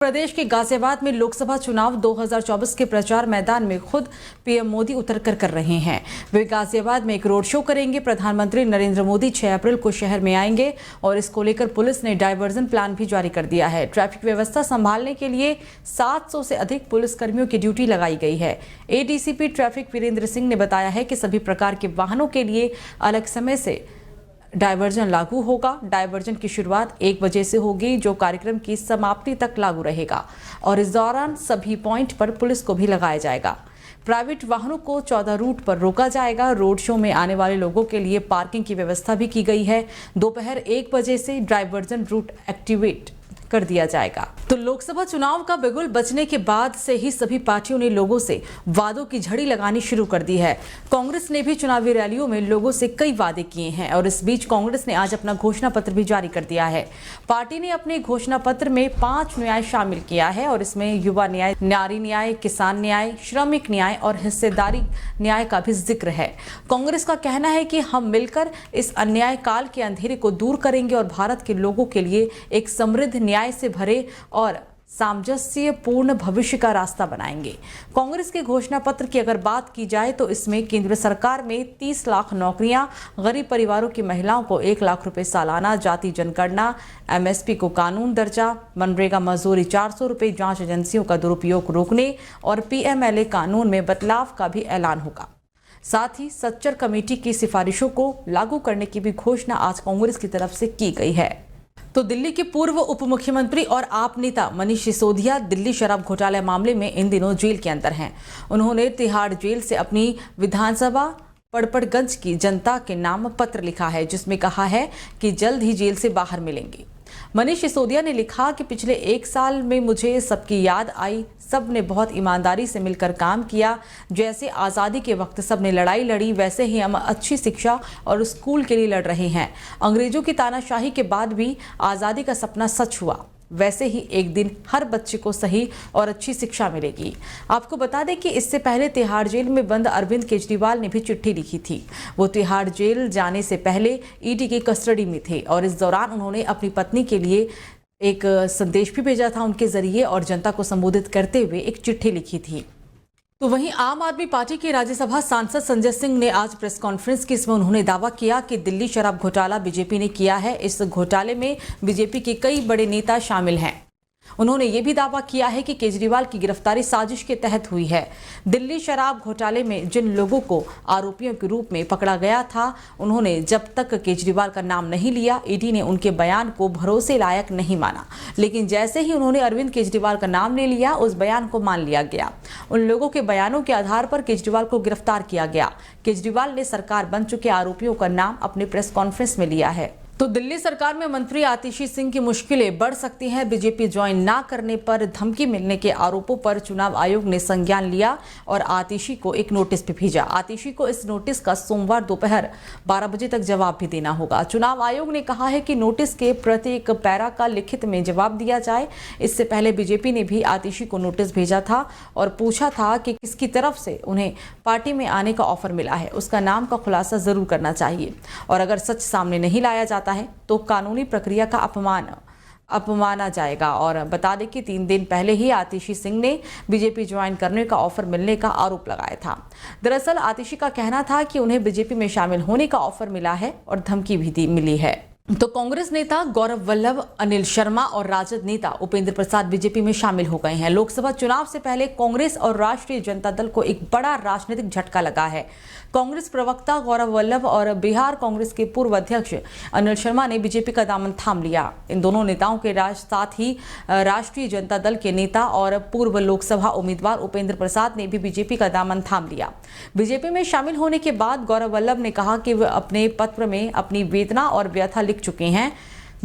प्रदेश के गाजियाबाद में लोकसभा चुनाव 2024 के प्रचार मैदान में खुद पीएम मोदी उतरकर कर रहे हैं। वे गाजियाबाद में एक रोड शो करेंगे। प्रधानमंत्री नरेंद्र मोदी 6 अप्रैल को शहर में आएंगे और इसको लेकर पुलिस ने डायवर्जन प्लान भी जारी कर दिया है। ट्रैफिक व्यवस्था संभालने के लिए 700 से अधिक पुलिसकर्मियों की ड्यूटी लगाई गई है। एडीसीपी ट्रैफिक वीरेंद्र सिंह ने बताया है कि सभी प्रकार के वाहनों के लिए अलग समय से डायवर्जन लागू होगा। डायवर्जन की शुरुआत 1 बजे से होगी, जो कार्यक्रम की समाप्ति तक लागू रहेगा और इस दौरान सभी पॉइंट पर पुलिस को भी लगाया जाएगा। प्राइवेट वाहनों को 14 रूट पर रोका जाएगा। रोड शो में आने वाले लोगों के लिए पार्किंग की व्यवस्था भी की गई है। दोपहर 1 बजे से डायवर्जन रूट एक्टिवेट कर दिया जाएगा। तो लोकसभा चुनाव का बिगुल बजने के बाद से ही सभी पार्टियों ने लोगों से वादों की झड़ी लगानी शुरू कर दी है। कांग्रेस ने भी चुनावी रैलियों में लोगों से कई वादे किए हैं और इस बीच कांग्रेस ने आज अपना घोषणा पत्र भी जारी कर दिया है। पार्टी ने अपने घोषणा पत्र में 5 न्याय शामिल किया है और इसमें युवा न्याय, नारी न्याय, किसान न्याय, श्रमिक न्याय और हिस्सेदारी न्याय का भी जिक्र है। कांग्रेस का कहना है कि हम मिलकर इस अन्याय काल के अंधेरे को दूर करेंगे और भारत के लोगों के लिए एक समृद्ध न्याय से भरे और सामंजस्यपूर्ण भविष्य का रास्ता बनाएंगे। कांग्रेस के घोषणा पत्र की अगर बात की जाए तो इसमें केंद्र सरकार में 30 लाख नौकरियां, गरीब परिवारों की महिलाओं को 1 लाख रुपए सालाना, जाति जनगणना, एमएसपी को कानून दर्जा, मनरेगा मजदूरी 400 रुपए, जांच एजेंसियों का दुरुपयोग रोकने और पीएमएलए कानून में बदलाव का भी ऐलान होगा। साथ ही सच्चर कमेटी की सिफारिशों को लागू करने की भी घोषणा आज कांग्रेस की तरफ से की गई है। तो दिल्ली के पूर्व उप मुख्यमंत्री और आप नेता मनीष सिसोदिया दिल्ली शराब घोटाला मामले में इन दिनों जेल के अंदर हैं। उन्होंने तिहाड़ जेल से अपनी विधानसभा पड़पड़गंज की जनता के नाम पत्र लिखा है, जिसमें कहा है कि जल्द ही जेल से बाहर मिलेंगे। मनीष सिसोदिया ने लिखा कि पिछले 1 साल में मुझे सबकी याद आई। सब ने बहुत ईमानदारी से मिलकर काम किया। जैसे आज़ादी के वक्त सब ने लड़ाई लड़ी, वैसे ही हम अच्छी शिक्षा और स्कूल के लिए लड़ रहे हैं। अंग्रेजों की तानाशाही के बाद भी आज़ादी का सपना सच हुआ। वैसे ही एक दिन हर बच्चे को सही और अच्छी शिक्षा मिलेगी। आपको बता दें कि इससे पहले तिहाड़ जेल में बंद अरविंद केजरीवाल ने भी चिट्ठी लिखी थी। वो तिहाड़ जेल जाने से पहले ईडी की कस्टडी में थे और इस दौरान उन्होंने अपनी पत्नी के लिए एक संदेश भी भेजा था उनके जरिए और जनता को संबोधित करते हुए एक चिट्ठी लिखी थी। तो वहीं आम आदमी पार्टी के राज्यसभा सांसद संजय सिंह ने आज प्रेस कॉन्फ्रेंस की, इसमें उन्होंने दावा किया कि दिल्ली शराब घोटाला बीजेपी ने किया है। इस घोटाले में बीजेपी के कई बड़े नेता शामिल हैं। उन्होंने ये भी दावा किया है कि केजरीवाल की गिरफ्तारी साजिश के तहत हुई है। दिल्ली शराब घोटाले में जिन लोगों को आरोपियों के रूप में पकड़ा गया था, उन्होंने जब तक केजरीवाल का नाम नहीं लिया, ईडी ने उनके बयान को भरोसे लायक नहीं माना। लेकिन जैसे ही उन्होंने अरविंद केजरीवाल का नाम ले लिया, उस बयान को मान लिया गया। उन लोगों के बयानों के आधार पर केजरीवाल को गिरफ्तार किया गया। केजरीवाल ने सरकार बन चुके आरोपियों का नाम अपने प्रेस कॉन्फ्रेंस में लिया है। तो दिल्ली सरकार में मंत्री आतिशी सिंह की मुश्किलें बढ़ सकती हैं। बीजेपी ज्वाइन ना करने पर धमकी मिलने के आरोपों पर चुनाव आयोग ने संज्ञान लिया और आतिशी को एक नोटिस भी भेजा। आतिशी को इस नोटिस का सोमवार दोपहर 12 बजे तक जवाब भी देना होगा। चुनाव आयोग ने कहा है कि नोटिस के प्रत्येक पैरा का लिखित में जवाब दिया जाए। इससे पहले बीजेपी ने भी आतिशी को नोटिस भेजा था और पूछा था कि किसकी तरफ से उन्हें पार्टी में आने का ऑफर मिला है, उसका नाम का खुलासा जरूर करना चाहिए और अगर सच सामने नहीं लाया जाता है तो कानूनी प्रक्रिया का अपमाना जाएगा। और बता दें कि 3 दिन पहले ही आतिशी सिंह ने बीजेपी ज्वाइन करने का ऑफर मिलने का आरोप लगाया था। दरअसल आतिशी का कहना था कि उन्हें बीजेपी में शामिल होने का ऑफर मिला है और धमकी भी मिली है। तो कांग्रेस नेता गौरव वल्लभ, अनिल शर्मा और राजद नेता उपेंद्र प्रसाद बीजेपी में शामिल हो गए हैं। लोकसभा चुनाव से पहले कांग्रेस और राष्ट्रीय जनता दल को एक बड़ा राजनीतिक झटका लगा है। कांग्रेस प्रवक्ता गौरव वल्लभ और बिहार कांग्रेस के पूर्व अध्यक्ष अनिल शर्मा ने बीजेपी का दामन थाम लिया। इन दोनों नेताओं के साथ ही राष्ट्रीय जनता दल के नेता और पूर्व लोकसभा उम्मीदवार उपेंद्र प्रसाद ने भी बीजेपी का दामन थाम लिया। बीजेपी में शामिल होने के बाद गौरव वल्लभ ने कहा कि वे अपने पत्र में अपनी वेदना और व्यथा लिख चुके हैं।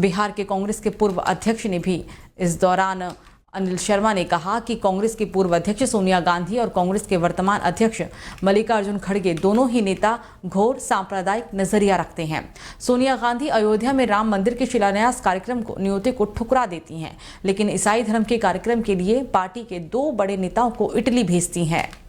बिहार के कांग्रेस के पूर्व अध्यक्ष ने भी इस दौरान अनिल शर्मा ने कहा कि कांग्रेस की पूर्व अध्यक्ष सोनिया गांधी और कांग्रेस के वर्तमान अध्यक्ष मल्लिकार्जुन खड़गे दोनों ही नेता घोर सांप्रदायिक नजरिया रखते हैं। सोनिया गांधी अयोध्या में राम मंदिर के शिलान्यास कार्यक्रम को न्योते को ठुकरा देती हैं, लेकिन ईसाई धर्म के कार्यक्रम के लिए पार्टी के 2 बड़े नेताओं को इटली भेजती हैं।